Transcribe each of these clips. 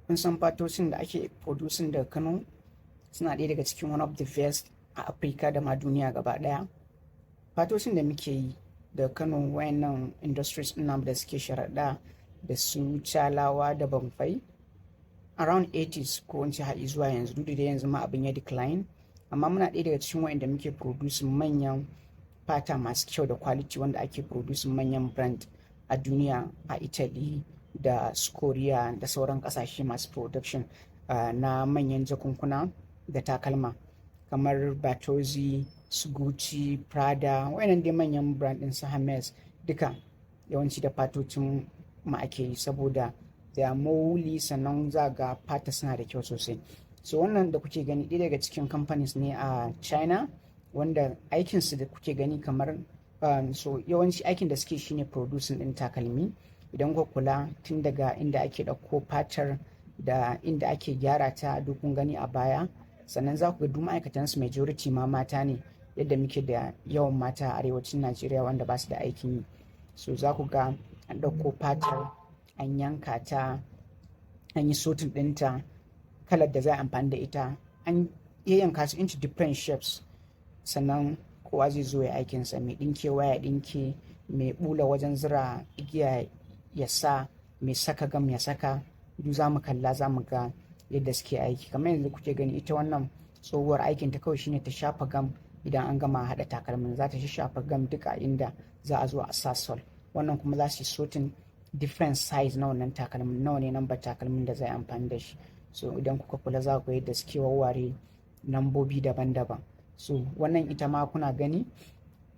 kun san fatocin da ake producing daga Kano suna ɗaya daga cikin one of the best a Afirka da ma duniya gaba ɗaya. Fatocin da muke yi da Kano wayannan industries ɗin namu da suke sharaɗa da su Calawa da Bamfai around 80s ko in ce har zuwa yanzu, duk da yanzu ma abin ya decline, amma muna ɗaya daga cikin wayanda muke producing manyan fata masu kyau da quality wanda ake producing manyan brand a duniya, a Italy da Korea da sauran ƙasashe masu production na manyan jakunkuna da takalma kamar Batozi, su Gucci, Prada, wayannan dai manyan brand din su Hermes duka yawanci da fatocin mu ake yi saboda da mawuli, sannan za ga fata suna da kyau sosai. So wannan da kuke gani ɗaya daga cikin companies ne a China wanda aikinsu da kuke gani kamar so yawanci aikin da suke shine producing din takalmi. Idan ku kula tun daga inda ake ɗauko fatar da inda ake gyara ta duk kun gani a baya, sannan za ku ga duk ma'aikatansu majority ma mata ne, yadda muke da yawan mata a arewacin Najeriya wanda ba su da aikin yi. So za ku ga an ɗauko fatar an yanka ta, an yi sotin ɗinta, kalar da za a amfani da ita an yanka su into different shapes, sannan kowa zai zo ya aikinsa, mai ɗinkewa ya ɗinke, mai ɓula wajen zira igiya ya sa, mai saka gam ya saka, duk za mu kalla za mu ga yadda suke aiki. Kamar yanzu kuke gani ita wannan tsohuwar aikin ta kawai shine ta shafa gam. Idan an gama haɗa takalmin za ta shafa gam duka inda za a zo a sa sol. Wannan kuma za su yi sotin different size na wannan takalmin, nawa ne number takalmin da za a amfani da shi. So idan kuka kula za ku ga yadda suke wawware nambobi daban-daban. So wannan ita ma kuna gani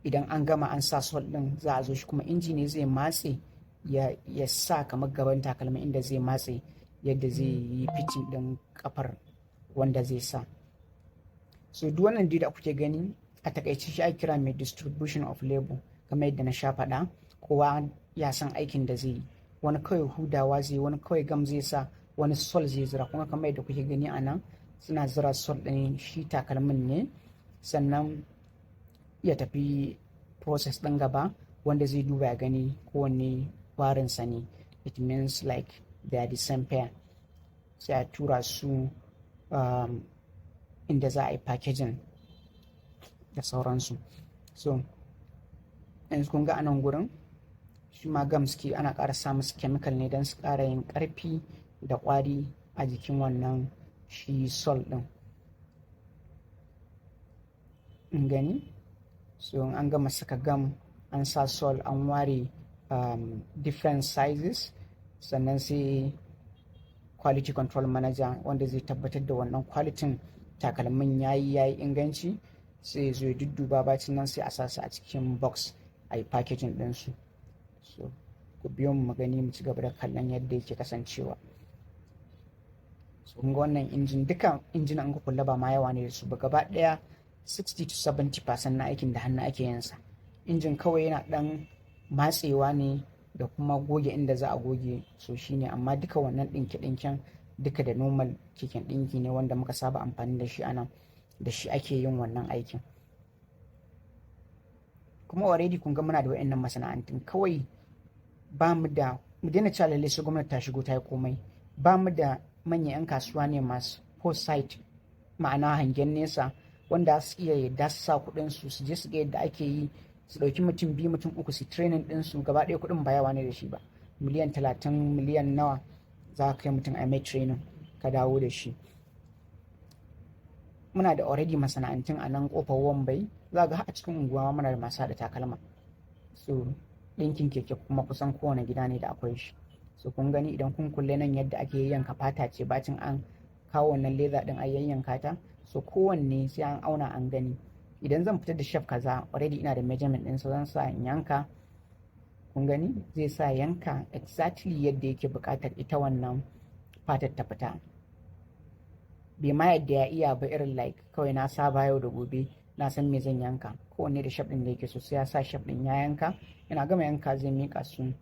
idan an gama an sa sol ɗin za a zo shi kuma inji ne zai matse ya sa kamar gaban takalmin inda zai matse yadda zai yi fitin ɗin kafar wanda zai sa. So duk wannan da kuke gani a takaice shi ake kira mai distribution of labor, kamar yadda na sha faɗa, kowa ya san aikin da zai yi. Wani kawai hudawa zai, wani kawai gam zai sa, wani sol zai zira. Kuma kamar yadda kuke gani a nan suna zira sol ɗin shi takalmin ne, sannan ya tafi process ɗin gaba wanda zai duba ya gani kowanne warinsa ne. It means like they are the same pair. Sai a tura su inda za a yi packaging da sauransu. So yanzu kun ga anan gurin shi ma gam suke, ana ƙara sa musu chemical ne don su ƙara yin ƙarfi da ƙwari a jikin wannan shi sol ɗin. In gani? So an gama saka gam an sa sol an ware different sizes, sannan sai quality control manager wanda zai tabbatar da wannan kwalitin takalmin yayi inganci, sai zo ya dudduba, bacin nan sai a sa su a cikin box a yi packaging ɗinsu. So ku biyo mu gani mu ci gaba da kallon yadda yake kasancewa. So kun ga wannan injin, duka injin an kula ba ma yawa ne da su ba, gaba ɗaya 60 to 70% na aikin da hannu ake yin sa. Injin kawai yana ɗan matsewa ne da kuma goge inda za a goge, so shine, amma duka wannan ɗinke-ɗinken duka da normal keken ɗinki ne wanda muka saba amfani da shi anan, da shi ake yin wannan aikin. Kuma already kun ga muna da wayannan masana'antun, kawai ba mu da, mu daina cewa lalle sai gwamnati ta shigo ta yi komai. Ba mu da manyan 'yan kasuwa ne masu foresight, ma'ana hangen nesa, wanda su iya yadda su sa kuɗin su je su ga yadda ake yi, su ɗauki mutum 2 mutum 3 su training ɗin su, gaba ɗaya kuɗin ba yawa ne da shi ba, miliyan 30 miliyan nawa za ka kai mutum a mai training ka dawo da shi. Muna da already masana'antun a nan kofar Wambai, za ga a cikin unguwa muna da masu haɗa takalma. So ɗinkin keke kuma kusan kowane gida ne da akwai shi. So kun gani idan kun kulle nan yadda ake yayyanka fata ce, bacin an kawo wannan leather ɗin a yayyanka ta, so kowanne sai an auna an gani. Idan zan fitar da shaf kaza already ina da measurement ɗinsa, zan sa in yanka. Kun gani zai sa yanka exactly yadda yake buƙatar ita wannan fatar ta fita. Bai ma yadda ya iya ba, irin like kawai na saba yau da gobe na san me zan yanka. Kowanne da shaf ɗin da yake so sai ya sa shaf ɗin ya yanka. Yana gama yanka zai miƙa su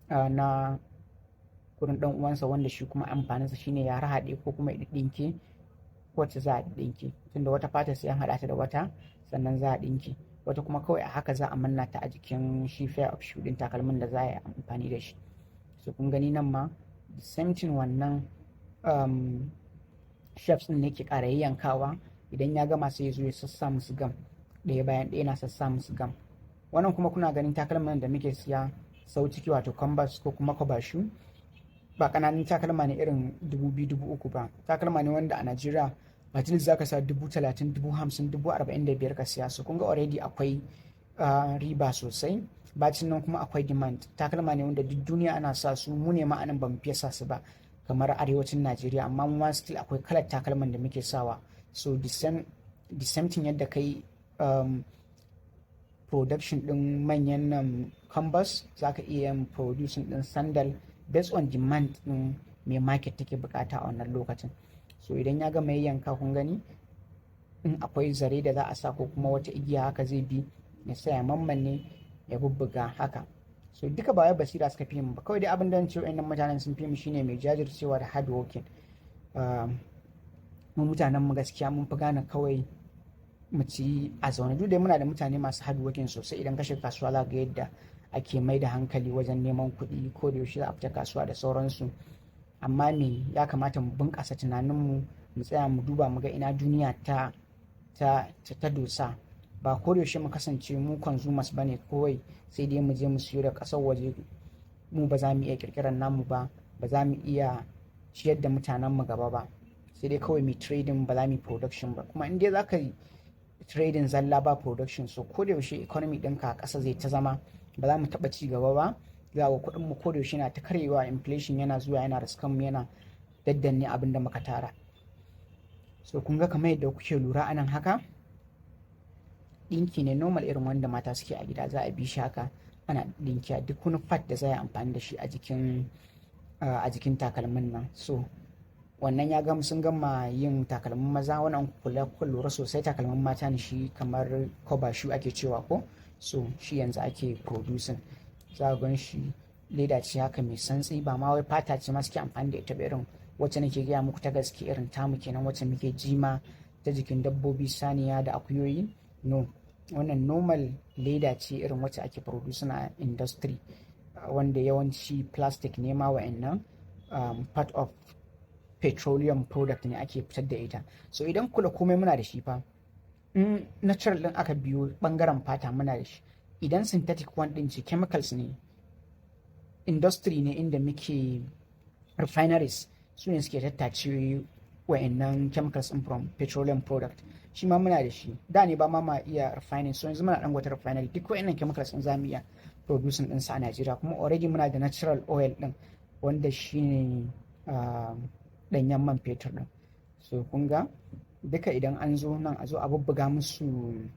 na gurin ɗan uwansa wanda shi kuma amfaninsa shine ya haɗe ko kuma ya ɗinke wacce za a ɗinke, tunda wata fata sai an haɗa ta da wata sannan za a ɗinke, wata kuma kawai a haka za a manna ta a jikin shi fair of shoe ɗin takalmin da za a yi amfani da shi. So kun gani nan ma the same thing, wannan chefs ɗin ne ke ƙara yankawa, idan ya gama sai ya zo ya sassa musu gam ɗaya bayan ɗaya na sassa musu gam. Wannan kuma kuna ganin takalman da muke siya sau ciki wato canvas ko kuma kwabashu, ba ƙananun takalma ne irin 2,000 3,000 ba, takalma ne wanda a Najeriya Majlis za ka sa 30,000 50,000 45,000 ka siya su. Kun ga already akwai riba sosai. Bacin nan kuma akwai demand, takalma ne wanda duk duniya ana sa su, mu ne ma'anan ba mu fiye sa su ba kamar arewacin Najeriya, amma mu ma still akwai kalar takalman da muke sawa. So the same thing yadda kai production din manyan nan canvas, za ka iya yin producing din sandal based on demand din mai market take bukata a wannan lokacin. So idan ya gama yanka, kun gani in akwai zare da za a sa ko kuma wata igiya haka zai bi ya sa ya mammanne ya bubbuga haka. So duka ba wai basira suka fi mu ba, kawai dai abin da ce wayannan mutanen sun fi mu shine mai jajircewa da hard working. Mu mutanen mu gaskiya mun fi gane kawai mu ci a zaune. Duk da muna da mutane masu hard working sosai, idan ka shiga kasuwa za ga yadda ake mai da hankali wajen neman kuɗi, ko da yaushe za a fita kasuwa da sauransu. Amma me ya kamata mu bunƙasa tunaninmu, mu tsaya mu duba mu ga ina duniya ta dosa. Ba ko da yaushe mu kasance mu consumers bane kawai, sai dai mu je mu siyo da ƙasar waje, mu ba za mu iya ƙirƙirar namu ba za mu iya ciyar da mutanenmu gaba ba, sai dai kawai mu trading, ba za mu production ba. Kuma in dai za ka yi trading zalla ba production, so ko da yaushe economy ɗinka a ƙasa zai ta zama, ba za mu taɓa ci gaba ba. Za ga kuɗin mu ko da yaushe yana ta karyewa, inflation yana zuwa yana riskan mu, yana daddanne abin da muka tara. So kun ga kamar yadda kuke lura anan haka, ɗinki ne normal irin wanda mata suke a gida, za a bi shi haka ana ɗinki a duk wani fat da za a yi amfani da shi a jikin takalmin nan. So wannan ya gama, sun gama yin takalmin maza. Wannan kula lura sosai takalmin mata ne shi, kamar cover shoe ake cewa ko. So shi yanzu ake producing, za a gan shi leda ce haka mai santsi, ba ma wai fata ce ma suke amfani da ita ba, irin wacce nake gaya muku ta gaske irin tamu kenan, wacce muke jima ta jikin dabbobi, saniya da akuyoyi. No, wannan normal leda ce irin wacce ake producing a industry, wanda yawanci plastic ne ma wa'annan, part of petroleum product ne ake fitar da ita. So idan kula komai muna da shi fa, in natural din aka biyo bangaren fata muna da shi. Idan synthetic one din ce, chemicals ne, industry ne inda muke refineries, su ne suke tattace wa'annan chemicals in from petroleum product, shi ma muna da shi. Da ne ba ma iya refining, so yanzu muna dan wata refinery, duk wa'annan chemicals in za mu iya producing din sa a Najeriya. Kuma already muna da natural oil din, wanda shine danyen man fetur din. So kun ga duka idan an zo nan a zo a bubbuga musu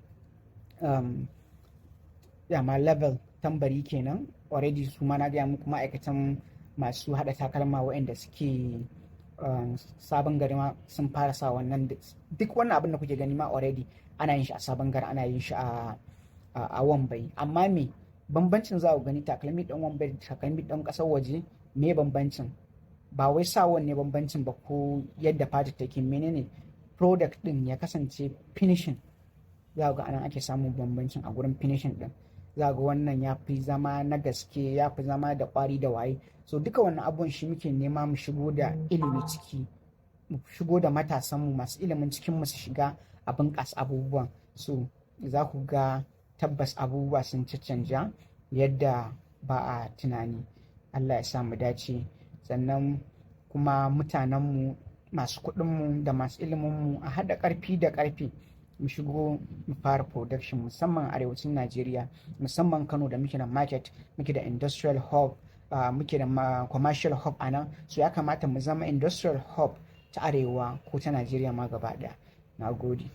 ma level tambari kenan. Already su ma na gaya muku ma'aikatan masu hada takalma waɗanda suke sabon gari ma sun fara sa wannan. Duk wannan abin da kuke gani ma already ana yin shi a sabon gari, ana yin shi a Wambai. Amma me bambancin za ku gani, takalmi ɗan Wambai da takalmi ɗan ƙasar waje, me bambancin? Ba wai sawon ne bambancin ba, ko yadda fata take, menene product din ya kasance finishing. Za ga anan ake samun bambancin a gurin finishing din. Za ga wannan ya fi zama na gaske, ya fi zama da ƙwari da waye. So duka wannan abubuwan shi muke nema mu shigo da ilimi ciki, mu shigo da matasanmu masu ilimin cikin mu su shiga a bunƙasa abubuwan. So za ku ga tabbas abubuwa sun caccanja yadda ba a tunani. Allah ya sa mu dace. Sannan kuma mutanenmu, masu kuɗinmu da masu iliminmu, a haɗa ƙarfi da ƙarfi mu shigo mu fara production, musamman arewacin Najeriya, musamman Kano da muke da market, muke da industrial hub, muke da commercial hub a nan. So ya kamata mu zama industrial hub ta arewa ko ta Najeriya ma gaba ɗaya. Na gode.